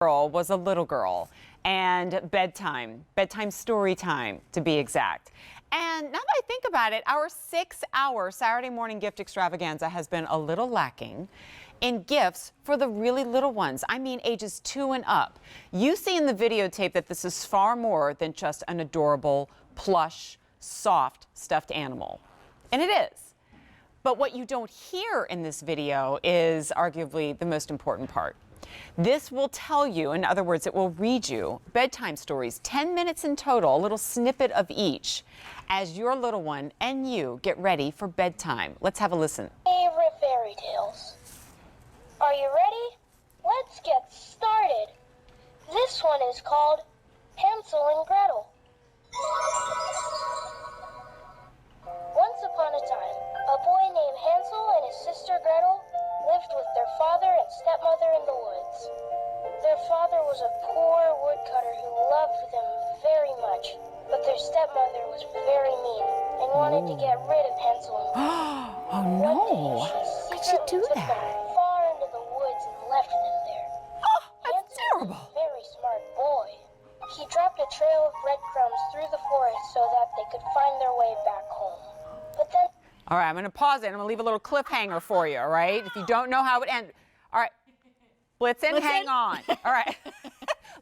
Girl was a little girl, and bedtime story time to be exact. And now that I think about it, our 6-hour Saturday morning gift extravaganza has been a little lacking in gifts for the really little ones. I mean ages 2 and up. You see in the videotape that this is far more than just an adorable, plush, soft, stuffed animal. And it is. But what you don't hear in this video is arguably the most important part. This will tell you, in other words, it will read you bedtime stories, 10 minutes in total, a little snippet of each, as your little one and you get ready for bedtime. Let's have a listen. Favorite fairy tales. Are you ready? Let's get started. This one is called Hansel and Gretel. Once upon a time, a boy named Hansel and his sister Gretel lived with their father and stepmother in the woods. Their father was a poor woodcutter who loved them very much, but their stepmother was very mean and wanted to get rid of Hansel and Gretel. Oh no! How could you do took that? them far into the woods and left them there. Oh, that's Hansel terrible! was a very smart boy. He dropped a trail of breadcrumbs through the forest so that they could find their way back home. But then All right, I'm going to pause it. I'm going to leave a little cliffhanger for you, all right? If you don't know how it ends. All right. Blitzen, hang on. All right.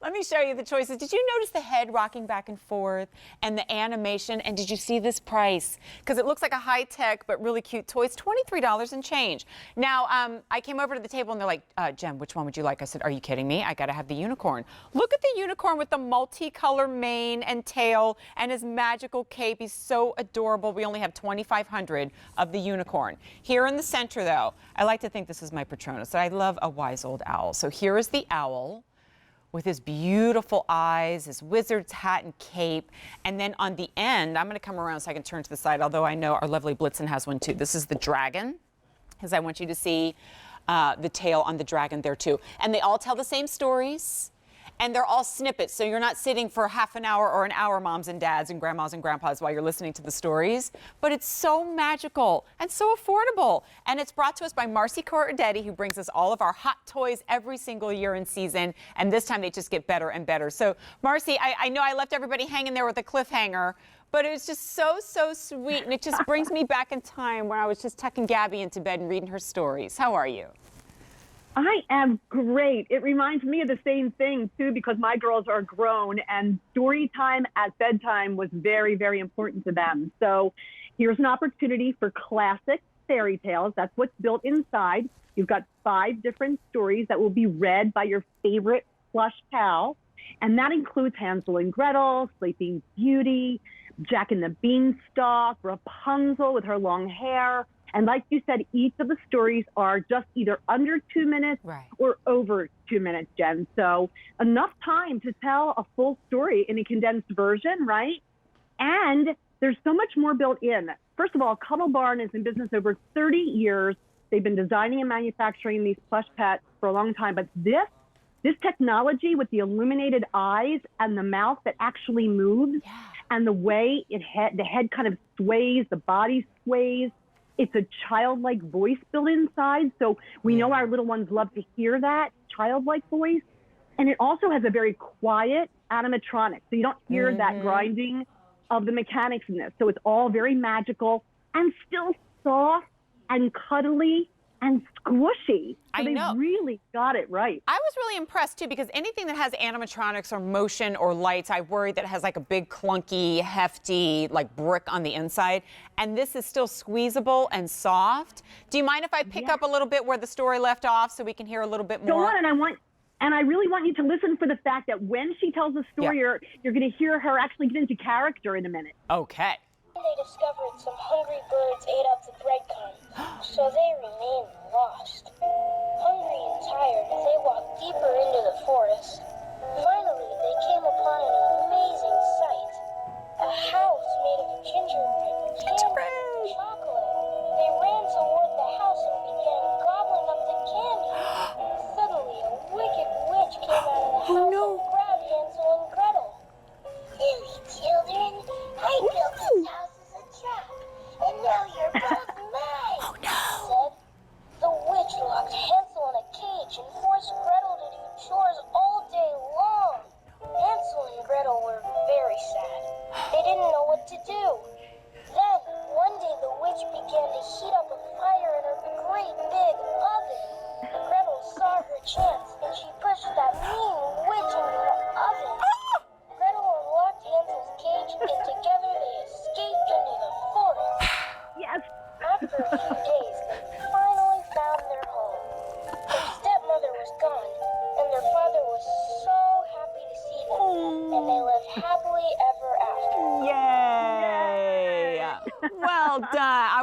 Let me show you the choices. Did you notice the head rocking back and forth and the animation? And did you see this price? Because it looks like a high-tech but really cute toy. It's $23 and change. Now, I came over to the table and they're like, Jem, which one would you like? I said, are you kidding me? I got to have the unicorn. Look at the unicorn with the multicolor mane and tail and his magical cape. He's so adorable. We only have 2,500 of the unicorn. Here in the center, though, I like to think this is my Patronus. I love a wise old owl. So here is the owl with his beautiful eyes, his wizard's hat and cape. And then on the end, I'm going to come around so I can turn to the side, although I know our lovely Blitzen has one too. This is the dragon, because I want you to see the tail on the dragon there too. And they all tell the same stories. And they're all snippets, so you're not sitting for half an hour or an hour, moms and dads and grandmas and grandpas, while you're listening to the stories. But it's so magical and so affordable. And it's brought to us by Marcy Corradetti, who brings us all of our hot toys every single year in season. And this time they just get better and better. So, Marcy, I know I left everybody hanging there with a cliffhanger, but it was just so, so sweet. And it just brings me back in time when I was just tucking Gabby into bed and reading her stories. How are you? I am great. It reminds me of the same thing, too, because my girls are grown, and story time at bedtime was very, very important to them. So here's an opportunity for classic fairy tales. That's what's built inside. You've got 5 different stories that will be read by your favorite plush pal, and that includes Hansel and Gretel, Sleeping Beauty, Jack and the Beanstalk, Rapunzel with her long hair. And like you said, each of the stories are just either under 2 minutes or over 2 minutes, Jen. So enough time to tell a full story in a condensed version, right? And there's so much more built in. First of all, Cuddle Barn is in business over 30 years. They've been designing and manufacturing these plush pets for a long time. But this technology with the illuminated eyes and the mouth that actually moves and the way the head kind of sways, the body sways, it's a childlike voice built inside, so we know our little ones love to hear that childlike voice. And it also has a very quiet animatronic, so you don't hear that grinding of the mechanics in this. So it's all very magical and still soft and cuddly and squishy. So they really got it right. I was really impressed too, because anything that has animatronics or motion or lights, I worry that it has like a big clunky, hefty like brick on the inside. And this is still squeezable and soft. Do you mind if I pick up a little bit where the story left off so we can hear a little bit more? Go on, and I really want you to listen for the fact that when she tells the story, you're going to hear her actually get into character in a minute. Okay. they discovered some hungry birds ate up the breadcrumbs, so they remained lost. Hungry and tired, they walked deeper into the forest. Finally, they came upon an amazing sight. A house made of gingerbread, candy, and chocolate. They ran toward the house and began gobbling up the candy. Suddenly, a wicked witch came out of the house and grabbed Hansel and Gretel. Silly children, I built this house as a trap, and now you're both mine, she said. The witch locked Hansel in a cage and forced Gretel to do chores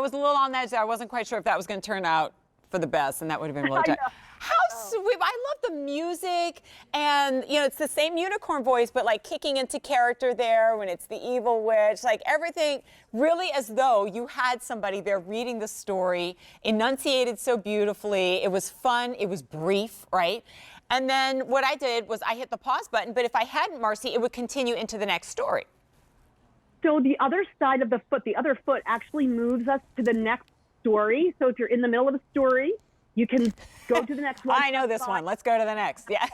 was a little on the edge there. I wasn't quite sure if that was going to turn out for the best, and that would have been really tough. How sweet. I love the music, and it's the same unicorn voice, but like kicking into character there when it's the evil witch, like everything really as though you had somebody there reading the story, enunciated so beautifully. It was fun, it was brief, right? And then what I did was I hit the pause button, but if I hadn't, Marcy, it would continue into the next story. So the other side of the other foot actually moves us to the next story. So if you're in the middle of a story, you can go to the next one. I know this one. Let's go to the next. Yeah.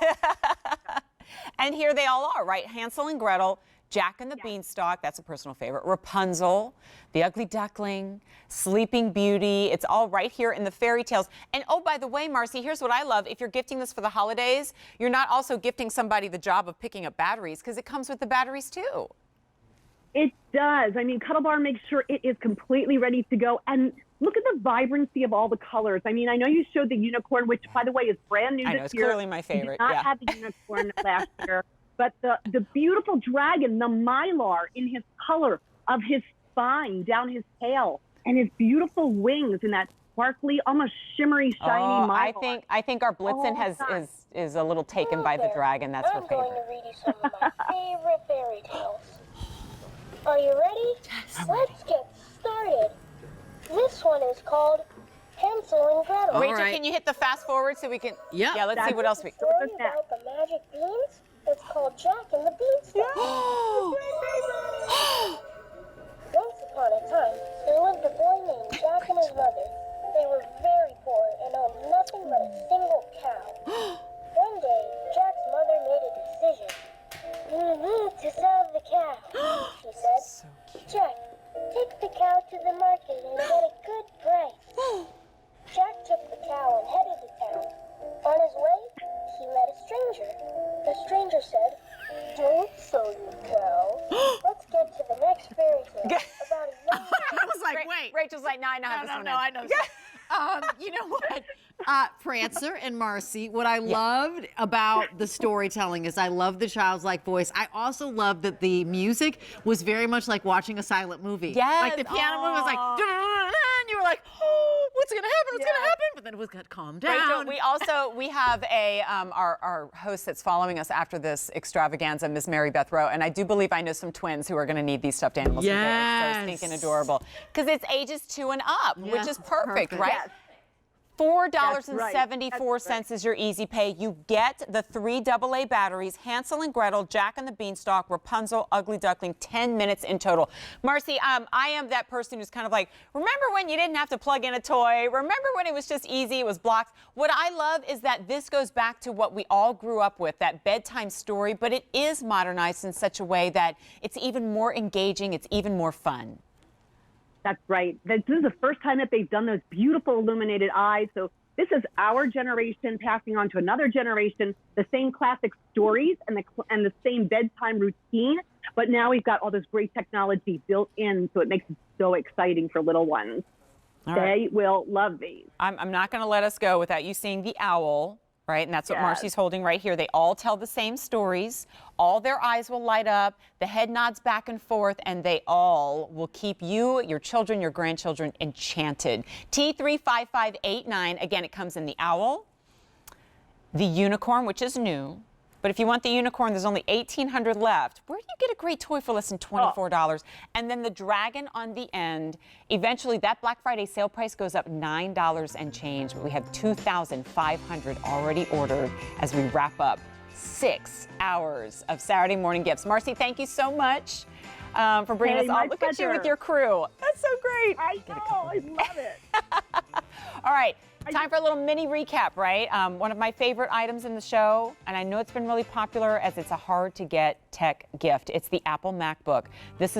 And here they all are, right? Hansel and Gretel, Jack and the Beanstalk, that's a personal favorite, Rapunzel, the Ugly Duckling, Sleeping Beauty. It's all right here in the fairy tales. And oh, by the way, Marcy, here's what I love. If you're gifting this for the holidays, you're not also gifting somebody the job of picking up batteries, because it comes with the batteries too. It does. I mean, Cuddle Barn makes sure it is completely ready to go. And look at the vibrancy of all the colors. I mean, I know you showed the unicorn, which, by the way, is brand new this year. I know, it's clearly my favorite. We did not have the unicorn last year. But the beautiful dragon, the mylar in his color of his spine, down his tail, and his beautiful wings in that sparkly, almost shimmery, shiny mylar. I think our Blitzen is a little taken by the dragon. That's her favorite. I'm going to read you some of my favorite fairy tales. Are you ready? Yes. Let's get started. This one is called Hansel and Gretel. Rachel, can you hit the fast forward so we can? Yeah. Yeah, let's see what else we. Story about the magic beans. It's called Jack and the Beanstalk. Once upon a time, there lived a boy named Jack and his mother. They were very poor and owned nothing but a single cow. One day, Jack's mother made a decision. To sell the cow, she said. So cute. Jack, take the cow to the market and get a good price. Jack took the cow and headed to town. On his way, he met a stranger. The stranger said, "Don't sell your cow. Let's get to the next fairy tale about a young I was like, wait. Rachel's like, no, I know how this one ends. I know. You know what? Prancer and Marcy, what I loved about the storytelling is I love the childlike voice. I also love that the music was very much like watching a silent movie. Yes. Like the piano movie was like, and you were like, oh, what's going to happen? What's going to happen? But then it was going to calm down. Rachel, we have our host that's following us after this extravaganza, Miss Mary Beth Rowe, and I do believe I know some twins who are going to need these stuffed animals. Yes. So stinking adorable. Because it's ages 2 and up, which is perfect, right? Yes. $4.74 is your easy pay. You get the 3 AA batteries, Hansel and Gretel, Jack and the Beanstalk, Rapunzel, Ugly Duckling, 10 minutes in total. Marcy, I am that person who's kind of like, remember when you didn't have to plug in a toy? Remember when it was just easy, it was blocks? What I love is that this goes back to what we all grew up with, that bedtime story, but it is modernized in such a way that it's even more engaging, it's even more fun. That's right. This is the first time that they've done those beautiful illuminated eyes. So this is our generation passing on to another generation, the same classic stories and the same bedtime routine. But now we've got all this great technology built in, so it makes it so exciting for little ones. They will love these. I'm not going to let us go without you seeing the owl. Right, and that's what Marcy's holding right here. They all tell the same stories. All their eyes will light up. The head nods back and forth, and they all will keep you, your children, your grandchildren enchanted. T35589. Again, it comes in the owl, the unicorn, which is new. But if you want the unicorn, there's only 1,800 left. Where do you get a great toy for less than $24? And then the dragon on the end. Eventually, that Black Friday sale price goes up $9 and change. But we have 2,500 already ordered as we wrap up 6 hours of Saturday morning gifts. Marcy, thank you so much for bringing us all. Look at you with your crew. That's so great. I know. I love it. All right. Time for a little mini recap, right? One of my favorite items in the show, and I know it's been really popular as it's a hard-to-get tech gift. It's the Apple MacBook. This is